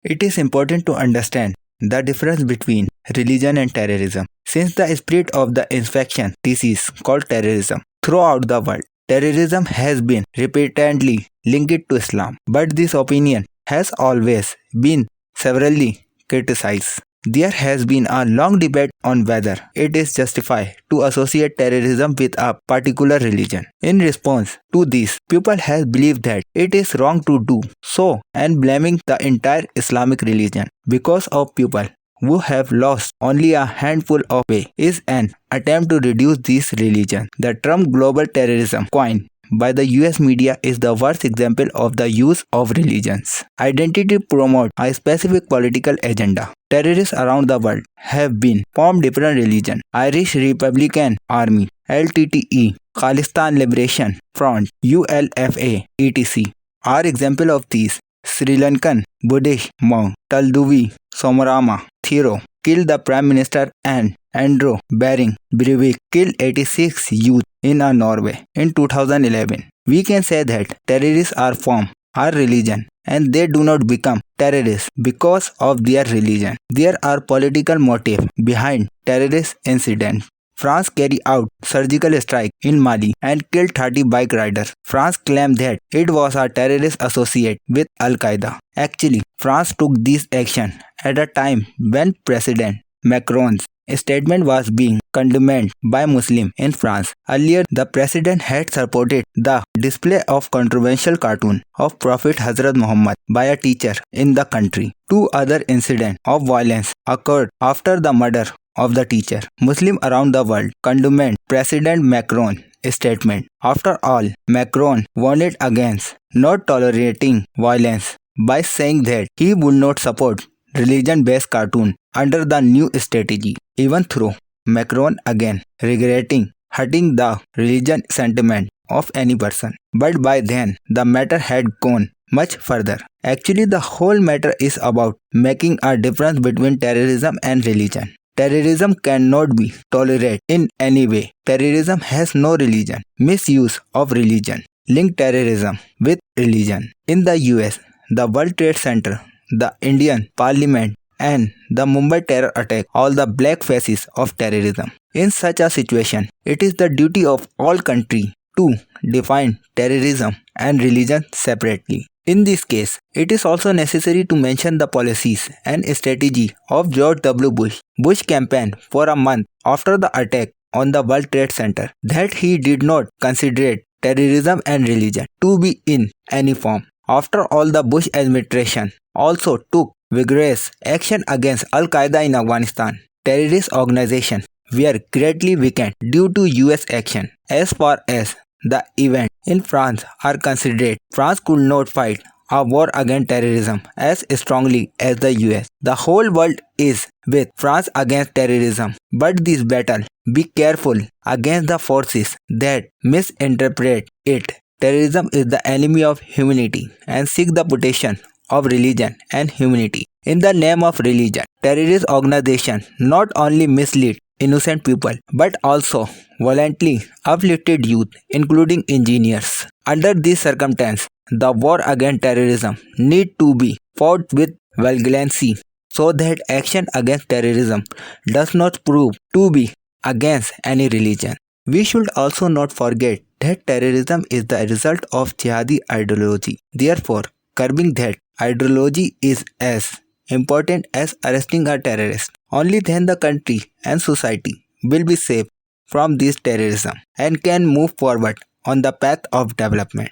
It is important to understand the difference between religion and terrorism. Since the spread of the infection disease called terrorism throughout the world, terrorism has been repeatedly linked to Islam, but this opinion has always been severely criticized. There has been a long debate on whether it is justified to associate terrorism with a particular religion. In response to this, people have believed that it is wrong to do so and blaming the entire Islamic religion because of people who have lost only a handful of way is an attempt to reduce this religion. The term global terrorism coined by the US media is the worst example of the use of religions. Identity to promote a specific political agenda. Terrorists around the world have been formed different religions. Irish Republican Army, LTTE, Khalistan Liberation Front, ULFA, etc. are examples of these. Sri Lankan Buddhist monk Talduvi Somarama Thero killed the Prime Minister and Andrew Bering Breivik killed 86 youth in Norway in 2011. We can say that terrorists are from our religion and they do not become terrorists because of their religion. There are political motives behind terrorist incidents. France carried out surgical strike in Mali and killed 30 bike riders. France claimed that it was a terrorist associate with Al-Qaeda. Actually, France took this action at a time when President Macron's statement was being condemned by Muslims in France. Earlier, the president had supported the display of controversial cartoon of Prophet Hazrat Muhammad by a teacher in the country. Two other incidents of violence occurred after the murder of the teacher. Muslims around the world condemned President Macron's statement. After all, Macron warned against not tolerating violence by saying that he would not support religion-based cartoon under the new strategy, even though Macron again regretting hurting the religion sentiment of any person. But by then, the matter had gone much further. Actually, the whole matter is about making a difference between terrorism and religion. Terrorism cannot be tolerated in any way. Terrorism has no religion. Misuse of religion. Link terrorism with religion. In the US, the World Trade Center, the Indian Parliament, and the Mumbai terror attack, all the black faces of terrorism. In such a situation, it is the duty of all countries to define terrorism and religion separately. In this case, it is also necessary to mention the policies and strategy of George W. Bush. Bush campaigned for a month after the attack on the World Trade Center that he did not consider terrorism and religion to be in any form. After all, the Bush administration also took vigorous action against Al-Qaeda in Afghanistan. Terrorist organizations were greatly weakened due to US action. As far as the event in France are considered, France could not fight a war against terrorism as strongly as the US. The whole world is with France against terrorism, but this battle, be careful against the forces that misinterpret it. Terrorism is the enemy of humanity and seek the protection of religion and humanity. In the name of religion, terrorist organizations not only mislead innocent people but also violently uplifted youth, including engineers. Under these circumstances, the war against terrorism need to be fought with valiancy so that action against terrorism does not prove to be against any religion. We should also not forget that terrorism is the result of jihadi ideology. Therefore, curbing that ideology is as important as arresting a terrorist. Only then the country and society will be safe from this terrorism and can move forward on the path of development.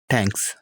Thanks.